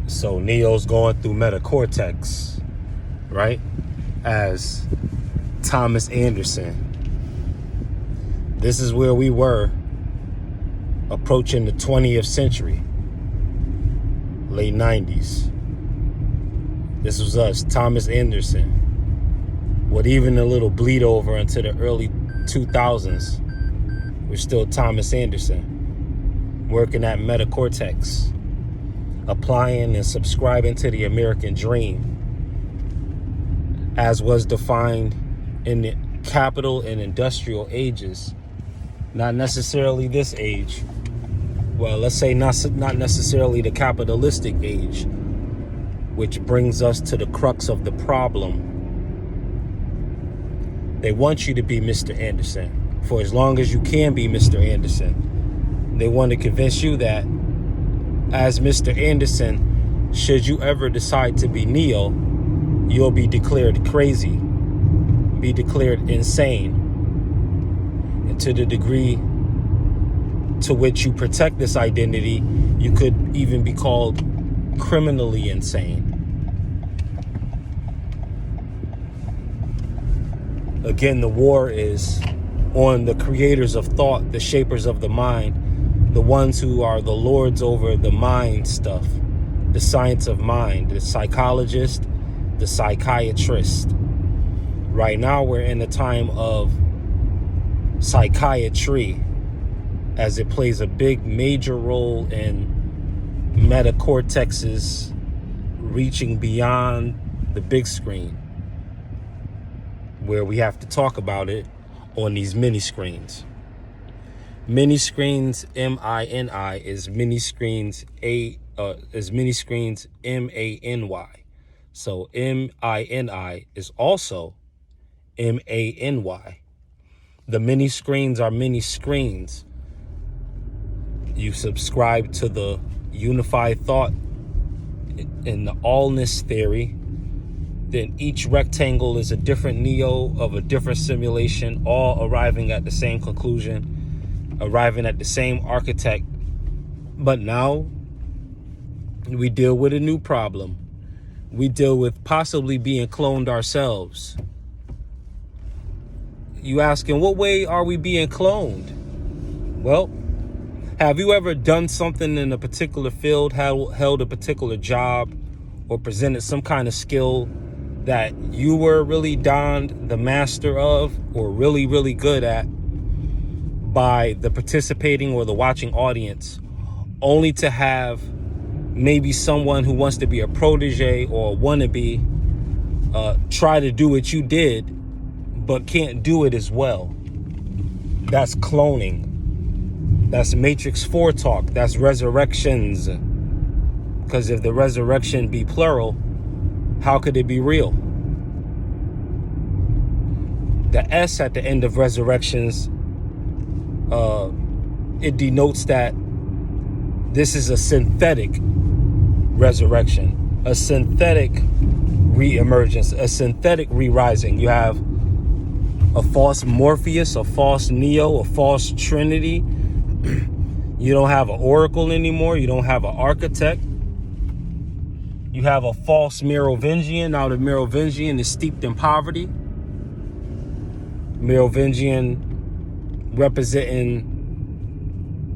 So Neo's going through MetaCortex, right? As Thomas Anderson. This is where we were approaching the 20th century, late 90s. This was us, Thomas Anderson. With even a little bleed over into the early 2000s, we're still Thomas Anderson, working at MetaCortex, applying and subscribing to the American dream, as was defined in the capital and industrial ages. Not necessarily this age. Well, let's say not necessarily the capitalistic age, which brings us to the crux of the problem. They want you to be Mr. Anderson for as long as you can be Mr. Anderson. They want to convince you that as Mr. Anderson, should you ever decide to be Neo, you'll be declared crazy, be declared insane. And to the degree to which you protect this identity, you could even be called criminally insane. Again, the war is on the creators of thought, the shapers of the mind, the ones who are the lords over the mind stuff, the science of mind, the psychologist, the psychiatrist. Right now, we're in a time of psychiatry, as it plays a big major role in MetaCortex's reaching beyond the big screen, where we have to talk about it on these mini screens. Mini screens, M-I-N-I, is mini screens M-A-N-Y. So M-I-N-I is also M-A-N-Y. The mini screens are mini screens. You subscribe to the unified thought in the allness theory. Then each rectangle is a different Neo of a different simulation, all arriving at the same conclusion, arriving at the same architect. But now we deal with a new problem. We deal with possibly being cloned ourselves. You ask, in what way are we being cloned? Well, have you ever done something in a particular field, held a particular job, or presented some kind of skill that you were really donned the master of, or really, really good at, by the participating or the watching audience, only to have maybe someone who wants to be a protege or a wannabe try to do what you did, but can't do it as well? That's cloning. That's Matrix 4 talk. That's resurrections. Because if the resurrection be plural, how could it be real? The S at the end of resurrections, it denotes that this is a synthetic resurrection, a synthetic re-emergence, a synthetic re-rising. You have a false Morpheus, a false Neo, a false Trinity. You don't have an oracle anymore. You don't have an architect. You have a false Merovingian. Now the Merovingian is steeped in poverty. Merovingian representing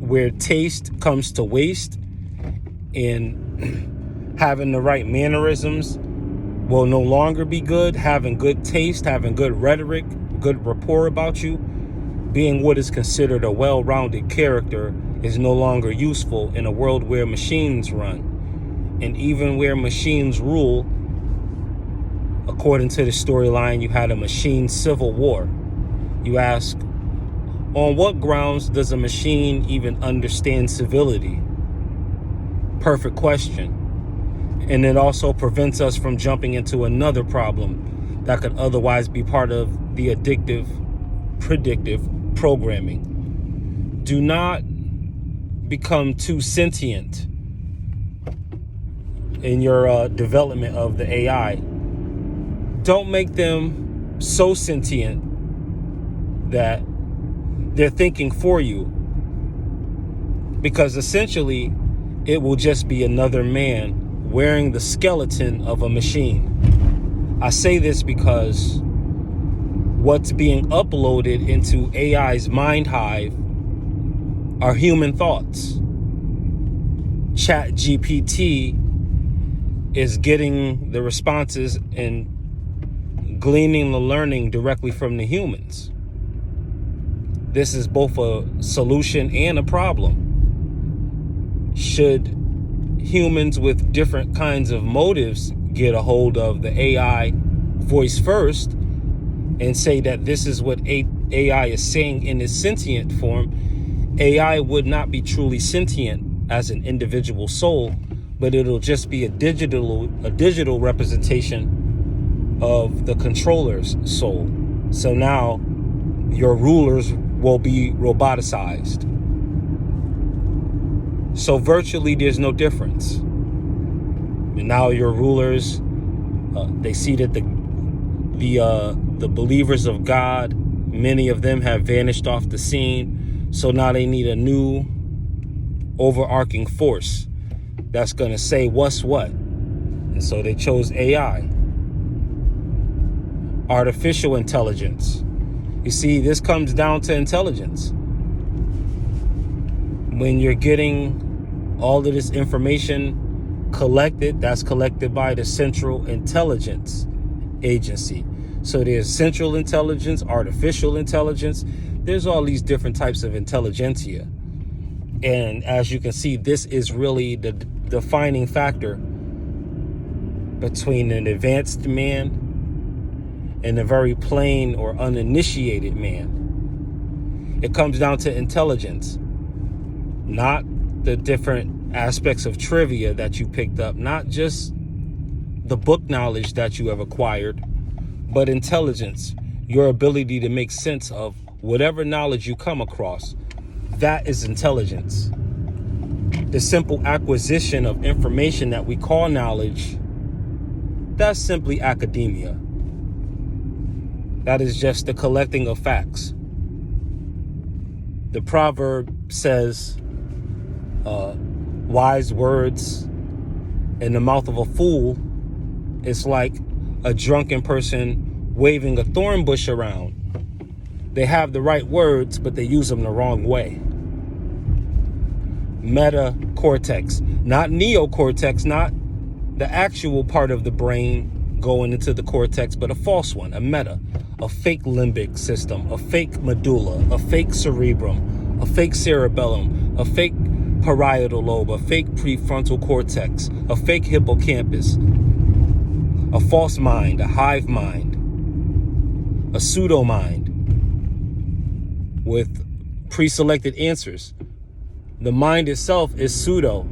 where taste comes to waste, and having the right mannerisms will no longer be good. Having good taste, having good rhetoric, good rapport about you, being what is considered a well-rounded character is no longer useful in a world where machines run. And even where machines rule, according to the storyline, you had a machine civil war. You ask, on what grounds does a machine even understand civility? Perfect question. And it also prevents us from jumping into another problem that could otherwise be part of the addictive, predictive programming. Do not become too sentient in your development of the AI. Don't make them so sentient that they're thinking for you, because essentially it will just be another man wearing the skeleton of a machine. I say this because what's being uploaded into AI's mind hive are human thoughts. ChatGPT is getting the responses and gleaning the learning directly from the humans. This is both a solution and a problem. Should humans with different kinds of motives get a hold of the AI voice first and say that this is what AI is saying in its sentient form, AI would not be truly sentient as an individual soul, but it'll just be a digital representation of the controller's soul. So now your rulers will be roboticized. So virtually there's no difference. And now your rulers, they see that the believers of God, many of them have vanished off the scene. So now they need a new overarching force that's going to say what's what. And so they chose AI. Artificial intelligence. You see, this comes down to intelligence. When you're getting all of this information collected, that's collected by the Central Intelligence Agency. So there's central intelligence, artificial intelligence. There's all these different types of intelligentsia. And as you can see, this is really the defining factor between an advanced man and a very plain or uninitiated man. It comes down to intelligence, not the different aspects of trivia that you picked up, not just the book knowledge that you have acquired, but intelligence, your ability to make sense of whatever knowledge you come across. That is intelligence. The simple acquisition of information that we call knowledge, that's simply academia. That is just the collecting of facts. The proverb says, wise words in the mouth of a fool is like a drunken person waving a thorn bush around. They have the right words, but they use them the wrong way. MetaCortex, not neocortex, not the actual part of the brain going into the cortex, but a false one, a fake limbic system, a fake medulla, a fake cerebrum, a fake cerebellum, a fake parietal lobe, a fake prefrontal cortex, a fake hippocampus, a false mind, a hive mind, a pseudo mind with pre-selected answers. The mind itself is pseudo.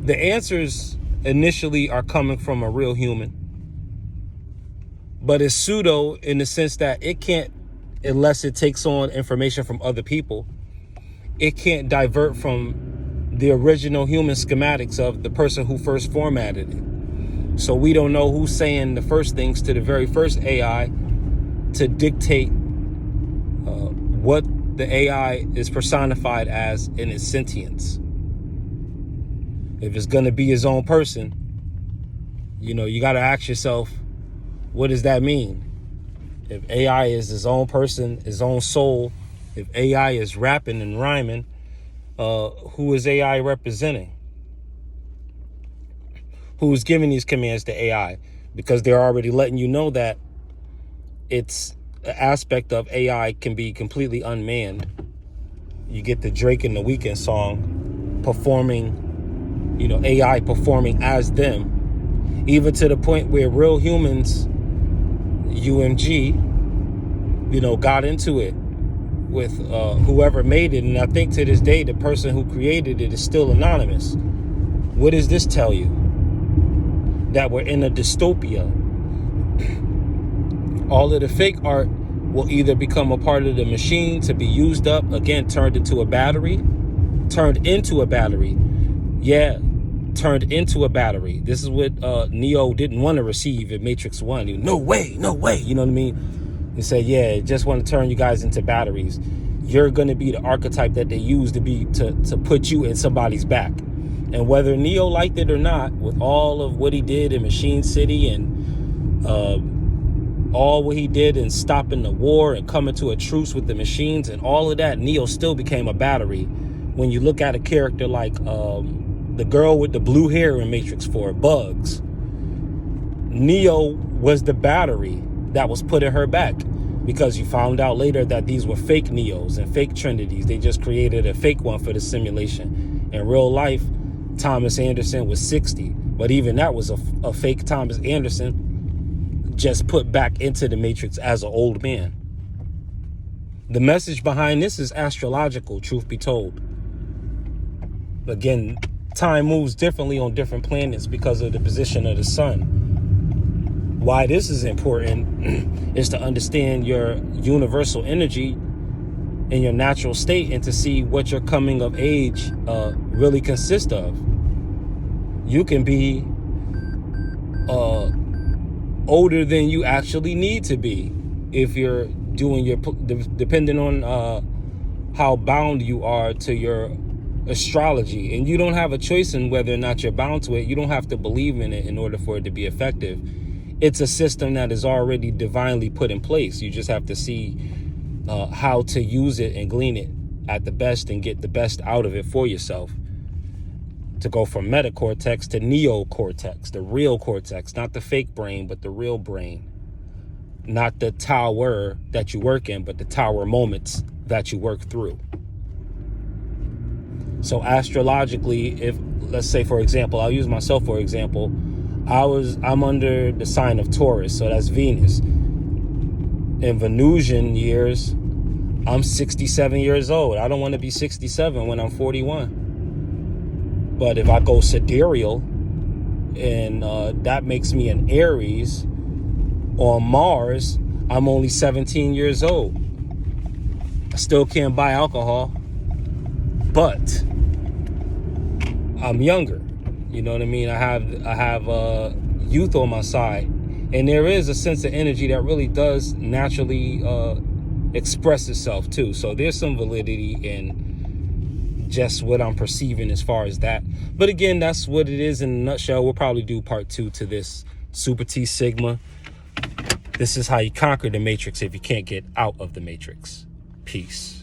The answers initially are coming from a real human, but it's pseudo in the sense that it can't, unless it takes on information from other people, it can't divert from the original human schematics of the person who first formatted it. So we don't know who's saying the first things to the very first AI to dictate what the AI is personified as in its sentience. If it's going to be his own person, you got to ask yourself, what does that mean? If AI is his own person, his own soul, if AI is rapping and rhyming, who is AI representing? Who's giving these commands to AI? Because they're already letting you know that it's an aspect of AI can be completely unmanned. You get the Drake and the Weeknd song performing, AI performing as them, even to the point where real humans, UMG, got into it with whoever made it. And I think to this day, the person who created it is still anonymous. What does this tell you? That we're in a dystopia. All of the fake art will either become a part of the machine to be used up, again, turned into a battery. Yeah, turned into a battery. This is what Neo didn't want to receive in Matrix 1. He, no way, you know what I mean? He said, yeah, just want to turn you guys into batteries. You're going to be the archetype that they use to put you in somebody's back. And whether Neo liked it or not, with all of what he did in Machine City and all what he did in stopping the war and coming to a truce with the machines and all of that, Neo still became a battery. When you look at a character like the girl with the blue hair in Matrix 4, Bugs, Neo was the battery that was putting her back, because you found out later that these were fake Neos and fake Trinities. They just created a fake one for the simulation. In real life, Thomas Anderson was 60, but even that was a fake Thomas Anderson, just put back into the Matrix as an old man. The message behind this is astrological, truth be told. Again, time moves differently on different planets because of the position of the sun. Why this is important is to understand your universal energy in your natural state and to see what your coming of age really consists of. You can be older than you actually need to be if you're doing your, depending on how bound you are to your astrology. And you don't have a choice in whether or not you're bound to it. You don't have to believe in it in order for it to be effective. It's a system that is already divinely put in place. You just have to see how to use it and glean it at the best and get the best out of it for yourself. To go from MetaCortex to Neocortex, the real cortex, not the fake brain, but the real brain. Not the tower that you work in, but the tower moments that you work through. So astrologically, if, let's say, for example, I'll use myself for example, I'm under the sign of Taurus, so that's Venus. In Venusian years, I'm 67 years old. I don't want to be 67 when I'm 41. But if I go sidereal, and that makes me an Aries, on Mars, I'm only 17 years old. I still can't buy alcohol, but I'm younger. You know what I mean? I have youth on my side, and there is a sense of energy that really does naturally express itself too. So there's some validity in just what I'm perceiving as far as that. But again, that's what it is in a nutshell. We'll probably do part 2 to this Super T Sigma. This is how you conquer the Matrix if you can't get out of the Matrix. Peace.